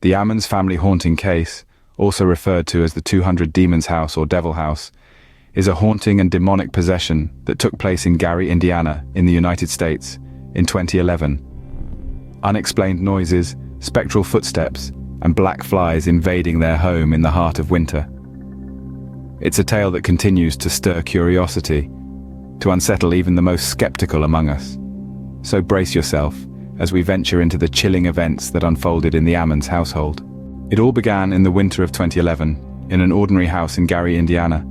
The Ammons family haunting case, also referred to as the 200 Demons House or Devil House, is a haunting and demonic possession that took place in Gary, Indiana, in the United States, in 2011. Unexplained noises, spectral footsteps, and black flies invading their home in the heart of winter. It's a tale that continues to stir curiosity, to unsettle even the most skeptical among us. So brace yourself as we venture into the chilling events that unfolded in the Ammons household. It all began in the winter of 2011, in an ordinary house in Gary, Indiana,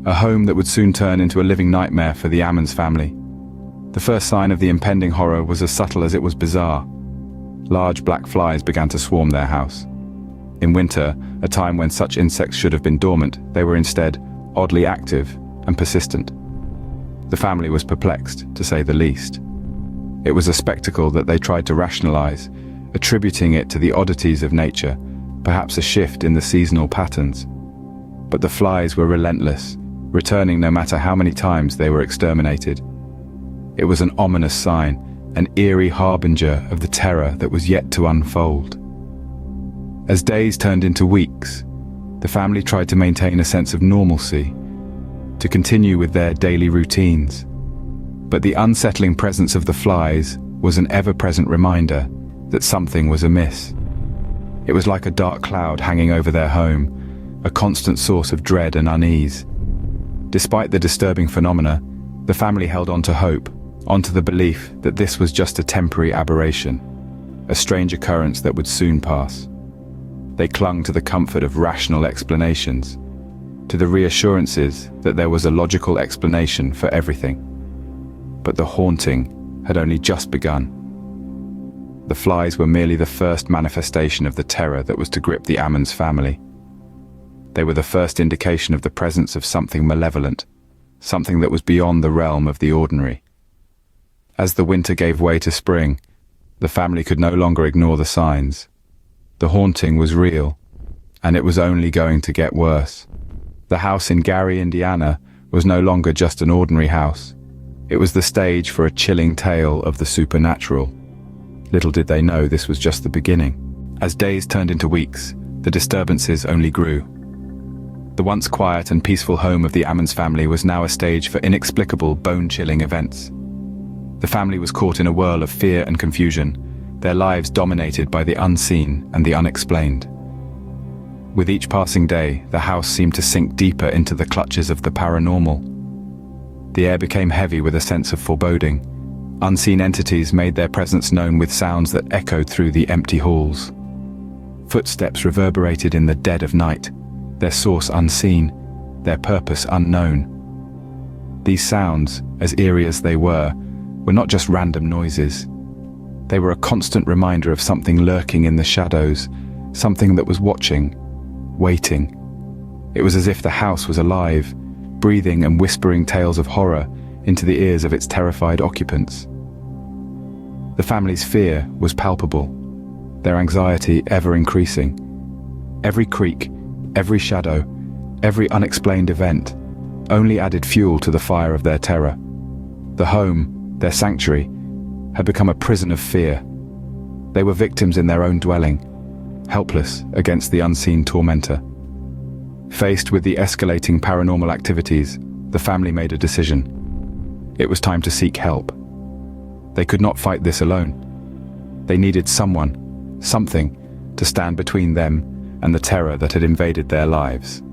a home that would soon turn into a living nightmare for the Ammons family. The first sign of the impending horror was as subtle as it was bizarre. Large black flies began to swarm their house. In winter, a time when such insects should have been dormant, they were instead oddly active and persistent. The family was perplexed, to say the least. It was a spectacle that they tried to rationalize, attributing it to the oddities of nature, perhaps a shift in the seasonal patterns. But the flies were relentless, returning no matter how many times they were exterminated. It was an ominous sign, an eerie harbinger of the terror that was yet to unfold. As days turned into weeks, the family tried to maintain a sense of normalcy, to continue with their daily routines. But the unsettling presence of the flies was an ever-present reminder that something was amiss. It was like a dark cloud hanging over their home, a constant source of dread and unease. Despite the disturbing phenomena, the family held on to hope, onto the belief that this was just a temporary aberration, a strange occurrence that would soon pass. They clung to the comfort of rational explanations, to the reassurances that there was a logical explanation for everything. But the haunting had only just begun. The flies were merely the first manifestation of the terror that was to grip the Ammons family. They were the first indication of the presence of something malevolent, something that was beyond the realm of the ordinary. As the winter gave way to spring, the family could no longer ignore the signs. The haunting was real, and it was only going to get worse. The house in Gary, Indiana, was no longer just an ordinary house. It was the stage for a chilling tale of the supernatural. Little did they know this was just the beginning. As days turned into weeks, the disturbances only grew. The once quiet and peaceful home of the Ammons family was now a stage for inexplicable, bone-chilling events. The family was caught in a whirl of fear and confusion, their lives dominated by the unseen and the unexplained. With each passing day, the house seemed to sink deeper into the clutches of the paranormal. The air became heavy with a sense of foreboding. Unseen entities made their presence known with sounds that echoed through the empty halls. Footsteps reverberated in the dead of night, their source unseen, their purpose unknown. These sounds, as eerie as they were not just random noises. They were a constant reminder of something lurking in the shadows, something that was watching, waiting. It was as if the house was alive, breathing and whispering tales of horror into the ears of its terrified occupants. The family's fear was palpable, their anxiety ever increasing. Every creak, every shadow, every unexplained event only added fuel to the fire of their terror. The home, their sanctuary, had become a prison of fear. They were victims in their own dwelling, helpless against the unseen tormentor. Faced with the escalating paranormal activities, the family made a decision. It was time to seek help. They could not fight this alone. They needed someone, something, to stand between them and the terror that had invaded their lives.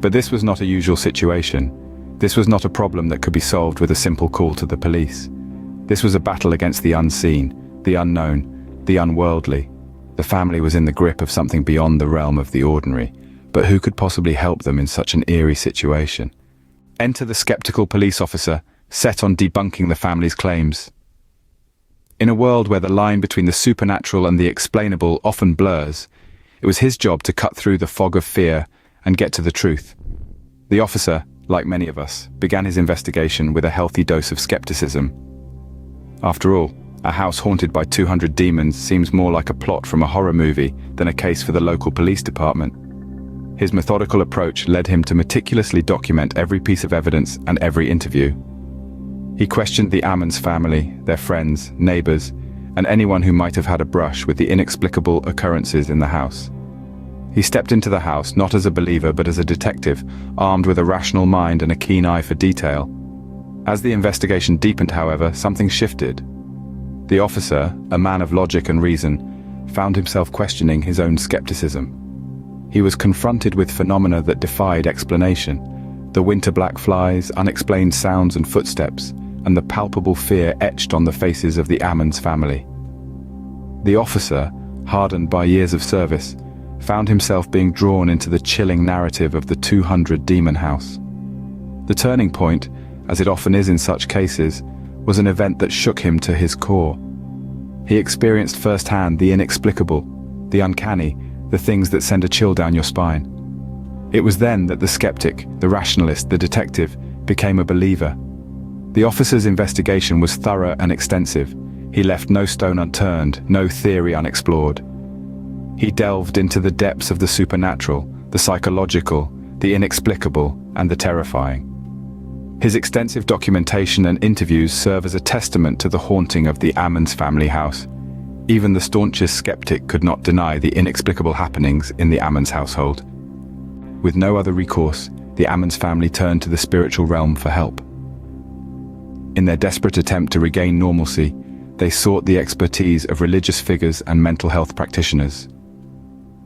But this was not a usual situation. This was not a problem that could be solved with a simple call to the police. This was a battle against the unseen, the unknown, the unworldly. The family was in the grip of something beyond the realm of the ordinary, but who could possibly help them in such an eerie situation? Enter the skeptical police officer, set on debunking the family's claims. In a world where the line between the supernatural and the explainable often blurs, it was his job to cut through the fog of fear and get to the truth. The officer, like many of us, began his investigation with a healthy dose of skepticism. After all, a house haunted by 200 demons seems more like a plot from a horror movie than a case for the local police department. His methodical approach led him to meticulously document every piece of evidence and every interview. He questioned the Ammons family, their friends, neighbors, and anyone who might have had a brush with the inexplicable occurrences in the house. He stepped into the house not as a believer but as a detective, armed with a rational mind and a keen eye for detail. As the investigation deepened, however, something shifted. The officer, a man of logic and reason, found himself questioning his own skepticism. He was confronted with phenomena that defied explanation: the winter black flies, unexplained sounds and footsteps, and the palpable fear etched on the faces of the Ammons family. The officer, hardened by years of service, found himself being drawn into the chilling narrative of the 200 demon house. The turning point, as it often is in such cases, was an event that shook him to his core. He experienced firsthand the inexplicable, the uncanny, the things that send a chill down your spine. It was then that the skeptic, the rationalist, the detective, became a believer. The officer's investigation was thorough and extensive. He left no stone unturned, no theory unexplored. He delved into the depths of the supernatural, the psychological, the inexplicable, and the terrifying. His extensive documentation and interviews serve as a testament to the haunting of the Ammons family house. Even the staunchest skeptic could not deny the inexplicable happenings in the Ammons household. With no other recourse, the Ammons family turned to the spiritual realm for help. In their desperate attempt to regain normalcy, they sought the expertise of religious figures and mental health practitioners.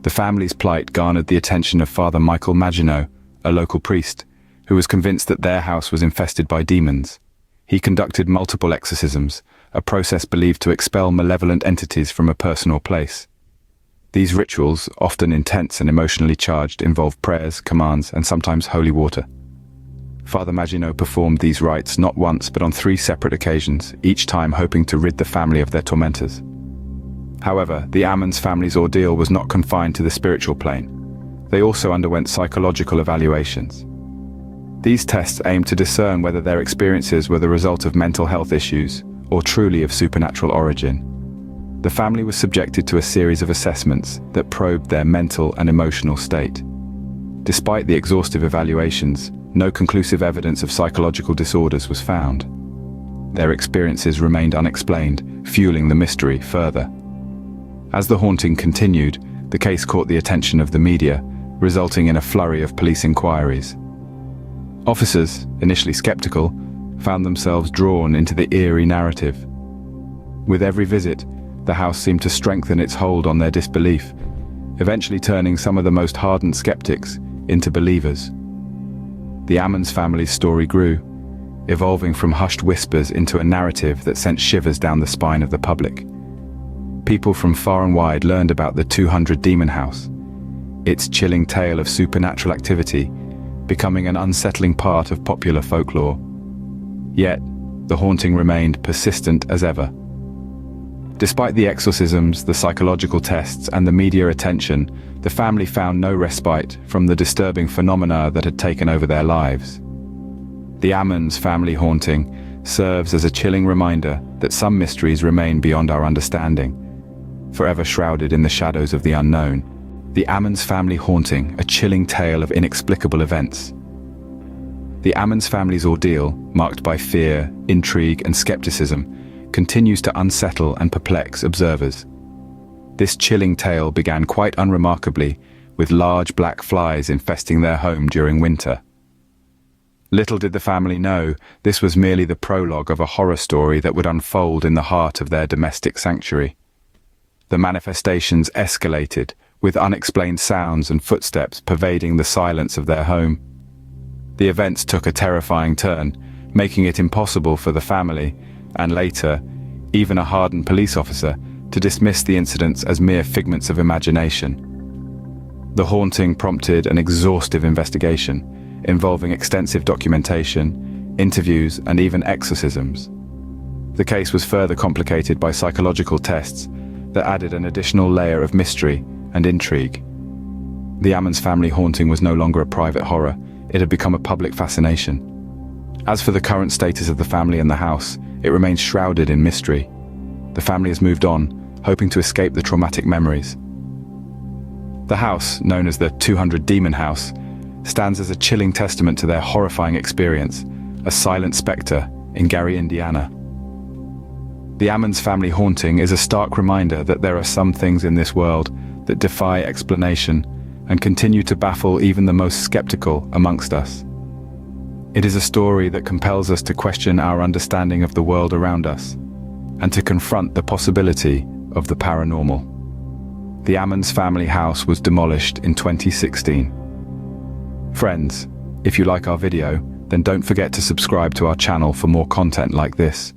The family's plight garnered the attention of Father Michael Maginot, a local priest, who was convinced that their house was infested by demons. He conducted multiple exorcisms, a process believed to expel malevolent entities from a person or place. These rituals, often intense and emotionally charged, involve prayers, commands, and sometimes holy water. Father Maginot performed these rites not once but on 3 separate occasions, each time hoping to rid the family of their tormentors. However, the Ammons family's ordeal was not confined to the spiritual plane. They also underwent psychological evaluations. These tests aimed to discern whether their experiences were the result of mental health issues or truly of supernatural origin. The family was subjected to a series of assessments that probed their mental and emotional state. Despite the exhaustive evaluations, no conclusive evidence of psychological disorders was found. Their experiences remained unexplained, fueling the mystery further. As the haunting continued, the case caught the attention of the media, resulting in a flurry of police inquiries. Officers, initially skeptical, found themselves drawn into the eerie narrative. With every visit, the house seemed to strengthen its hold on their disbelief, eventually turning some of the most hardened skeptics into believers. The Ammons family's story grew, evolving from hushed whispers into a narrative that sent shivers down the spine of the public. People from far and wide learned about the 200 demon house, its chilling tale of supernatural activity becoming an unsettling part of popular folklore. Yet, the haunting remained persistent as ever. Despite the exorcisms, the psychological tests, and the media attention, the family found no respite from the disturbing phenomena that had taken over their lives. The Ammons family haunting serves as a chilling reminder that some mysteries remain beyond our understanding. Forever shrouded in the shadows of the unknown, the Ammons family haunting, a chilling tale of inexplicable events. The Ammons family's ordeal, marked by fear, intrigue, and skepticism, continues to unsettle and perplex observers. This chilling tale began quite unremarkably, with large black flies infesting their home during winter. Little did the family know, this was merely the prologue of a horror story that would unfold in the heart of their domestic sanctuary. The manifestations escalated, with unexplained sounds and footsteps pervading the silence of their home. The events took a terrifying turn, making it impossible for the family, and later, even a hardened police officer, to dismiss the incidents as mere figments of imagination. The haunting prompted an exhaustive investigation, involving extensive documentation, interviews, and even exorcisms. The case was further complicated by psychological tests that added an additional layer of mystery and intrigue. The Ammons family haunting was no longer a private horror, it had become a public fascination. As for the current status of the family and the house, it remains shrouded in mystery. The family has moved on, hoping to escape the traumatic memories. The house, known as the 200 Demon House, stands as a chilling testament to their horrifying experience, a silent spectre in Gary, Indiana. The Ammons family haunting is a stark reminder that there are some things in this world that defy explanation and continue to baffle even the most skeptical amongst us. It is a story that compels us to question our understanding of the world around us and to confront the possibility of the paranormal. The Ammons family house was demolished in 2016. Friends, if you like our video, then don't forget to subscribe to our channel for more content like this.